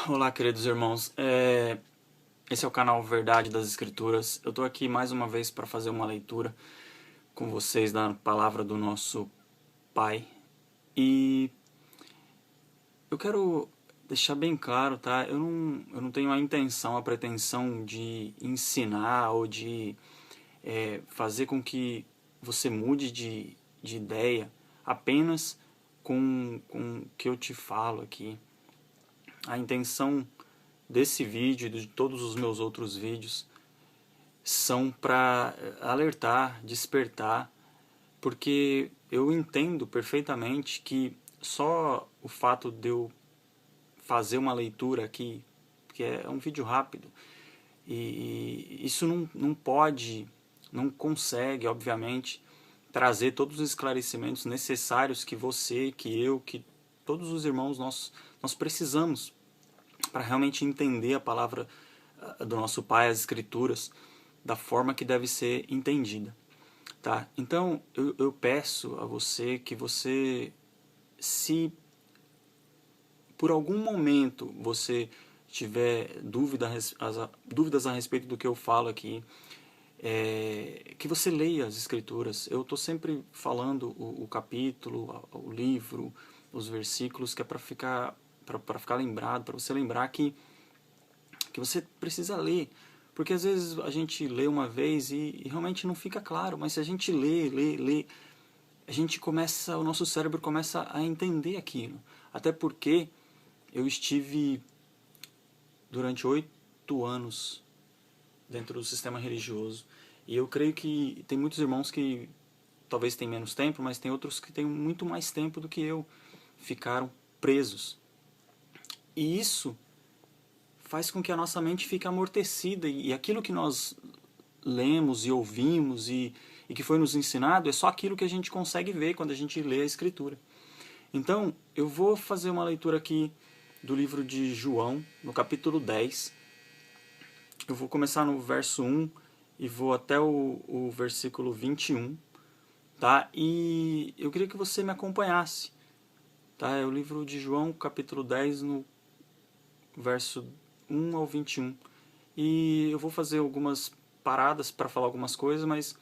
Olá, queridos irmãos. Esse é o canal Verdade das Escrituras. Eu estou aqui mais uma vez para fazer uma leitura com vocês da palavra do nosso Pai. E eu quero deixar bem claro, tá? Eu não tenho a intenção, a pretensão de ensinar ou de fazer com que você mude de ideia apenas com o que eu te falo aqui. A intenção desse vídeo e de todos os meus outros vídeos são para alertar, despertar, porque eu entendo perfeitamente que só o fato de eu fazer uma leitura aqui, que é um vídeo rápido, e isso não pode, não consegue, obviamente, trazer todos os esclarecimentos necessários que você, que eu, que todos os irmãos nós precisamos para realmente entender a palavra do nosso Pai, as Escrituras, da forma que deve ser entendida. Tá? Então, eu peço a você que você, se por algum momento você tiver dúvidas a respeito do que eu falo aqui, que você leia as Escrituras. Eu estou sempre falando o capítulo, o livro, os versículos, que é para ficar lembrado, para você lembrar que você precisa ler. Porque às vezes a gente lê uma vez e realmente não fica claro, mas se a gente lê, a gente começa, o nosso cérebro começa a entender aquilo. Até porque eu estive durante 8 anos dentro do sistema religioso. E eu creio que tem muitos irmãos que talvez tenham menos tempo, mas tem outros que têm muito mais tempo do que eu. Ficaram presos. E isso faz com que a nossa mente fique amortecida, e aquilo que nós lemos e ouvimos e que foi nos ensinado é só aquilo que a gente consegue ver quando a gente lê a Escritura. Então, eu vou fazer uma leitura aqui do livro de João, no capítulo 10. Eu vou começar no verso 1 e vou até o versículo 21, tá? E eu queria que você me acompanhasse, tá? É o livro de João, capítulo 10, no verso 1 ao 21. E eu vou fazer algumas paradas para falar algumas coisas, mas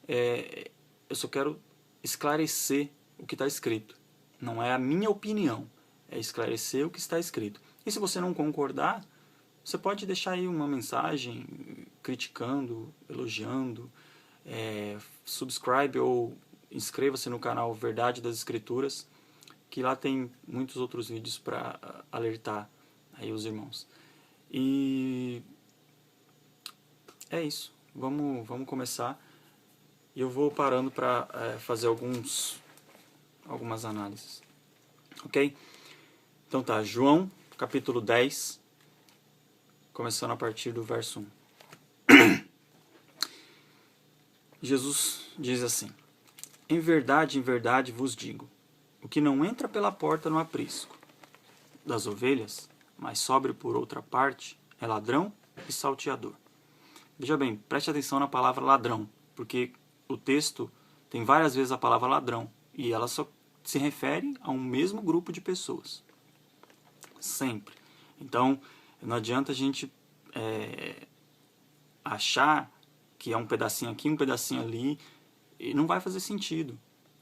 eu só quero esclarecer o que está escrito. Não é a minha opinião, é esclarecer o que está escrito. E se você não concordar, você pode deixar aí uma mensagem criticando, elogiando, subscribe ou inscreva-se no canal Verdade das Escrituras, que lá tem muitos outros vídeos para alertar aí os irmãos. E é isso. Vamos começar. E eu vou parando para fazer algumas análises. Ok? Então tá, João, capítulo 10, começando a partir do verso 1. Jesus diz assim: em verdade vos digo, o que não entra pela porta no aprisco das ovelhas, mas sobe por outra parte, é ladrão e salteador. Veja bem, preste atenção na palavra ladrão, porque o texto tem várias vezes a palavra ladrão, e ela só se refere a um mesmo grupo de pessoas. Sempre. Então, não adianta a gente achar que é um pedacinho aqui, um pedacinho ali, e não vai fazer sentido.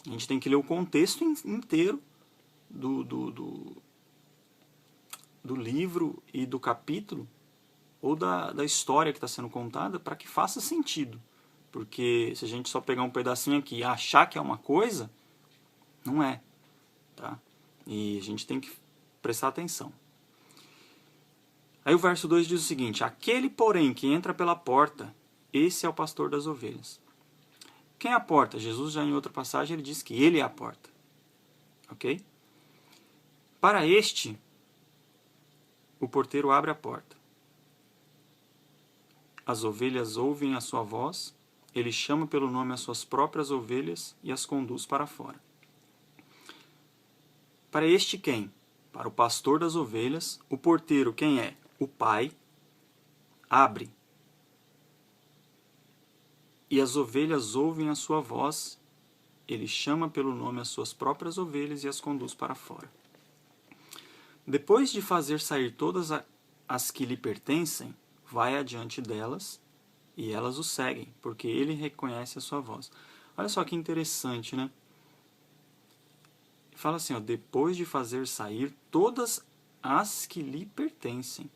A gente tem que ler o contexto inteiro do livro e do capítulo, ou da história que está sendo contada, para que faça sentido. Porque se a gente só pegar um pedacinho aqui e achar que é uma coisa, não é. Tá? E a gente tem que prestar atenção. Aí o verso 2 diz o seguinte: aquele, porém, que entra pela porta, esse é o pastor das ovelhas. Quem é a porta? Jesus já em outra passagem ele diz que ele é a porta. Ok? Para este, o porteiro abre a porta. As ovelhas ouvem a sua voz, ele chama pelo nome as suas próprias ovelhas e as conduz para fora. Para este quem? Para o pastor das ovelhas, o porteiro quem é? O Pai, abre. E as ovelhas ouvem a sua voz, ele chama pelo nome as suas próprias ovelhas e as conduz para fora. Depois de fazer sair todas as que lhe pertencem, vai adiante delas e elas o seguem, porque ele reconhece a sua voz. Olha só que interessante, né? Fala assim, ó, depois de fazer sair todas as que lhe pertencem.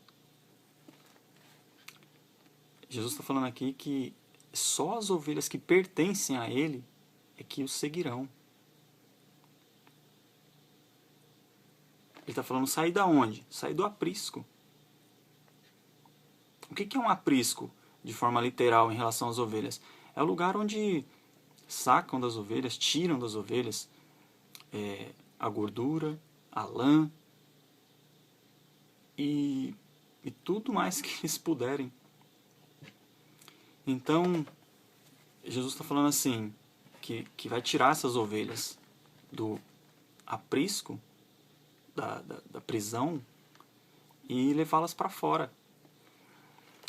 Jesus está falando aqui que só as ovelhas que pertencem a ele é que o seguirão. Ele está falando sair da onde? Sair do aprisco. O que é um aprisco, de forma literal, em relação às ovelhas? É o lugar onde sacam das ovelhas, tiram das ovelhas a gordura, a lã e tudo mais que eles puderem. Então, Jesus está falando assim, que vai tirar essas ovelhas do aprisco, da prisão, e levá-las para fora.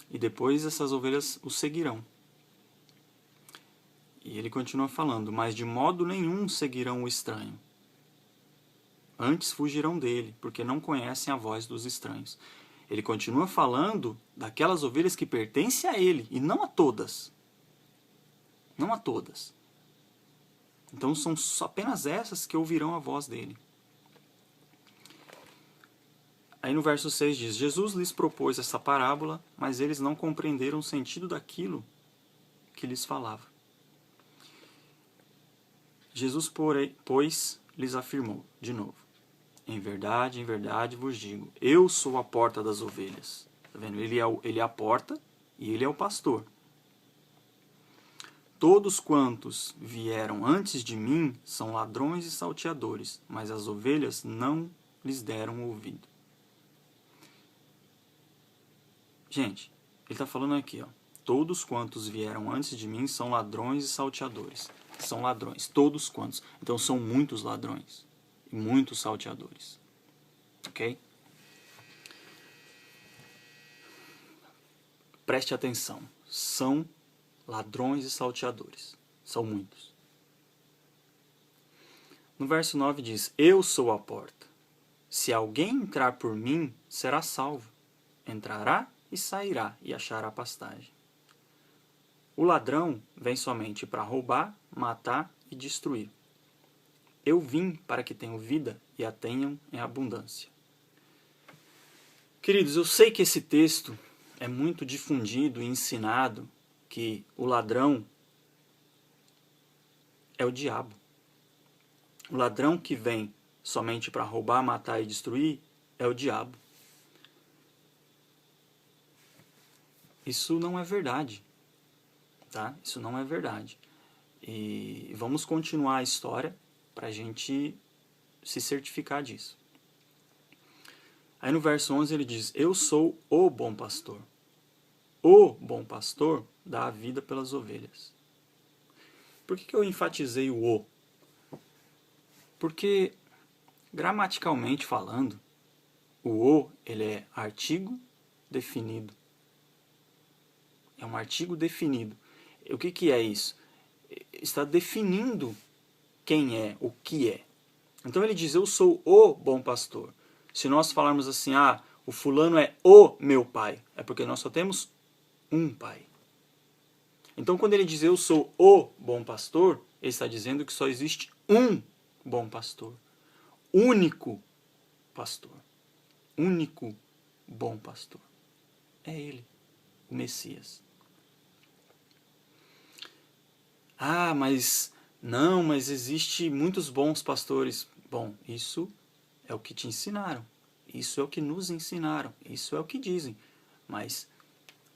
E depois essas ovelhas o seguirão. E ele continua falando, mas de modo nenhum seguirão o estranho. Antes fugirão dele, porque não conhecem a voz dos estranhos. Ele continua falando daquelas ovelhas que pertencem a ele, e não a todas. Não a todas. Então são apenas essas que ouvirão a voz dele. Aí no verso 6 diz, Jesus lhes propôs essa parábola, mas eles não compreenderam o sentido daquilo que lhes falava. Jesus, pois, lhes afirmou, de novo, em verdade vos digo, eu sou a porta das ovelhas. Tá vendo? Ele é a porta e ele é o pastor. Todos quantos vieram antes de mim são ladrões e salteadores, mas as ovelhas não lhes deram ouvido. Gente, ele está falando aqui, ó, todos quantos vieram antes de mim são ladrões e salteadores. São ladrões, todos quantos. Então são muitos ladrões e muitos salteadores. Ok? Preste atenção. São ladrões e salteadores. São muitos. No verso 9 diz, eu sou a porta. Se alguém entrar por mim, será salvo. Entrará e sairá e achará pastagem. O ladrão vem somente para roubar, matar e destruir. Eu vim para que tenham vida e a tenham em abundância. Queridos, eu sei que esse texto é muito difundido e ensinado que o ladrão é o diabo. O ladrão que vem somente para roubar, matar e destruir é o diabo. Isso não é verdade. Tá? Isso não é verdade. E vamos continuar a história para a gente se certificar disso. Aí no verso 11 ele diz, eu sou o bom pastor. O bom pastor dá a vida pelas ovelhas. Por que eu enfatizei o o? Porque, gramaticalmente falando, o ele é artigo definido. É um artigo definido. O que é isso? Está definindo quem é, o que é. Então ele diz, eu sou o bom pastor. Se nós falarmos assim, o fulano é o meu pai, é porque nós só temos um pai. Então quando ele diz, eu sou o bom pastor, ele está dizendo que só existe um bom pastor. Único pastor. Único bom pastor. É ele, o Messias. Mas existe muitos bons pastores. Bom, isso é o que te ensinaram. Isso é o que nos ensinaram. Isso é o que dizem. Mas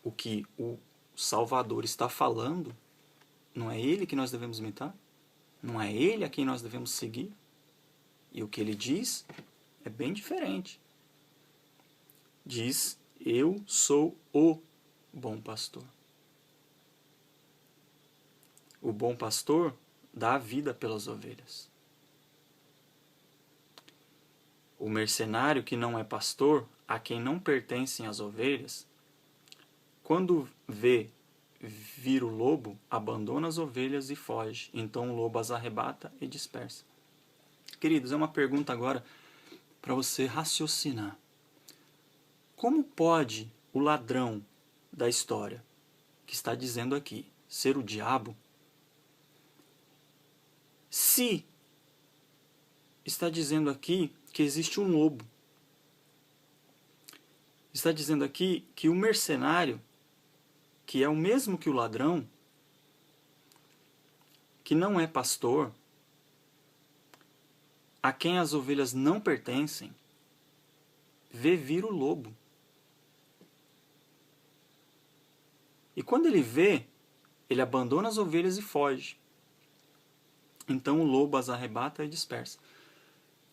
o que o Salvador está falando, não é ele que nós devemos imitar? Não é ele a quem nós devemos seguir? E o que ele diz é bem diferente. Diz, eu sou o bom pastor. O bom pastor dá a vida pelas ovelhas. O mercenário que não é pastor, a quem não pertencem as ovelhas, quando vê vir o lobo, abandona as ovelhas e foge. Então o lobo as arrebata e dispersa. Queridos, é uma pergunta agora para você raciocinar. Como pode o ladrão da história, que está dizendo aqui, ser o diabo, se está dizendo aqui que existe um lobo? Está dizendo aqui que o mercenário, que é o mesmo que o ladrão, que não é pastor, a quem as ovelhas não pertencem, vê vir o lobo. E quando ele vê, ele abandona as ovelhas e foge. Então o lobo as arrebata e dispersa.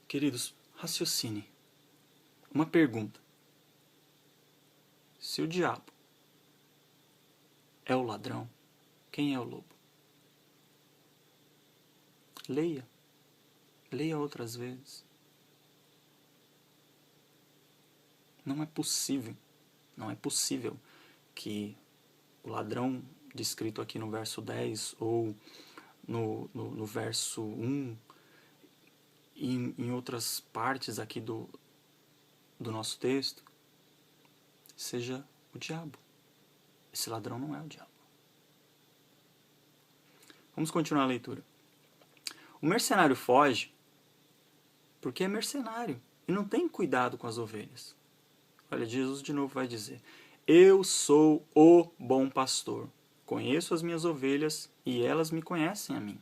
Queridos, raciocine. Uma pergunta. Se o diabo é o ladrão, quem é o lobo? Leia. Leia outras vezes. Não é possível que o ladrão descrito aqui no verso 10 ou no verso 1 e em outras partes aqui do nosso texto seja o diabo. Esse ladrão não é o diabo. Vamos continuar a leitura. O mercenário foge porque é mercenário e não tem cuidado com as ovelhas. Olha, Jesus de novo vai dizer: eu sou o bom pastor. Conheço as minhas ovelhas e elas me conhecem a mim.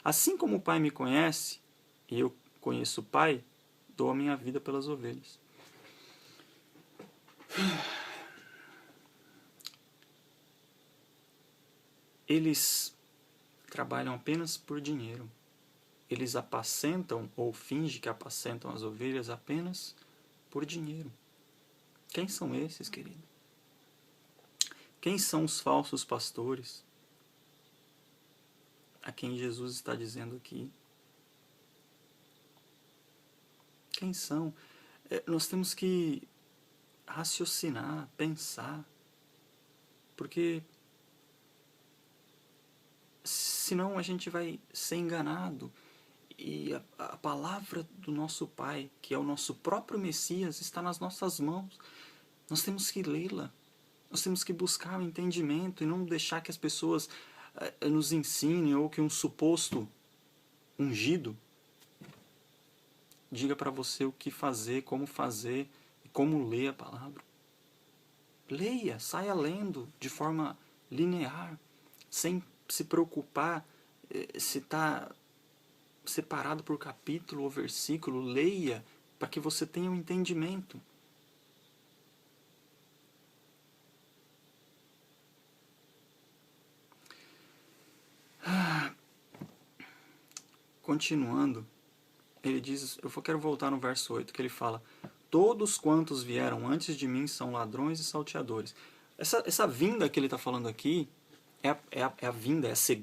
Assim como o Pai me conhece e eu conheço o Pai, dou a minha vida pelas ovelhas. Eles trabalham apenas por dinheiro. Eles apacentam ou fingem que apacentam as ovelhas apenas por dinheiro. Quem são esses, querido? Quem são os falsos pastores? A quem Jesus está dizendo aqui. Quem são? Nós temos que raciocinar, pensar. Porque senão a gente vai ser enganado. E a palavra do nosso Pai, que é o nosso próprio Messias, está nas nossas mãos. Nós temos que lê-la. Nós temos que buscar o entendimento e não deixar que as pessoas nos ensinem ou que um suposto ungido diga para você o que fazer, e como ler a palavra. Leia, saia lendo de forma linear, sem se preocupar se está separado por capítulo ou versículo. Leia para que você tenha um entendimento. Continuando, ele diz, eu quero voltar no verso 8, que ele fala: todos quantos vieram antes de mim são ladrões e salteadores. Essa vinda que ele está falando aqui é a vinda, é a segunda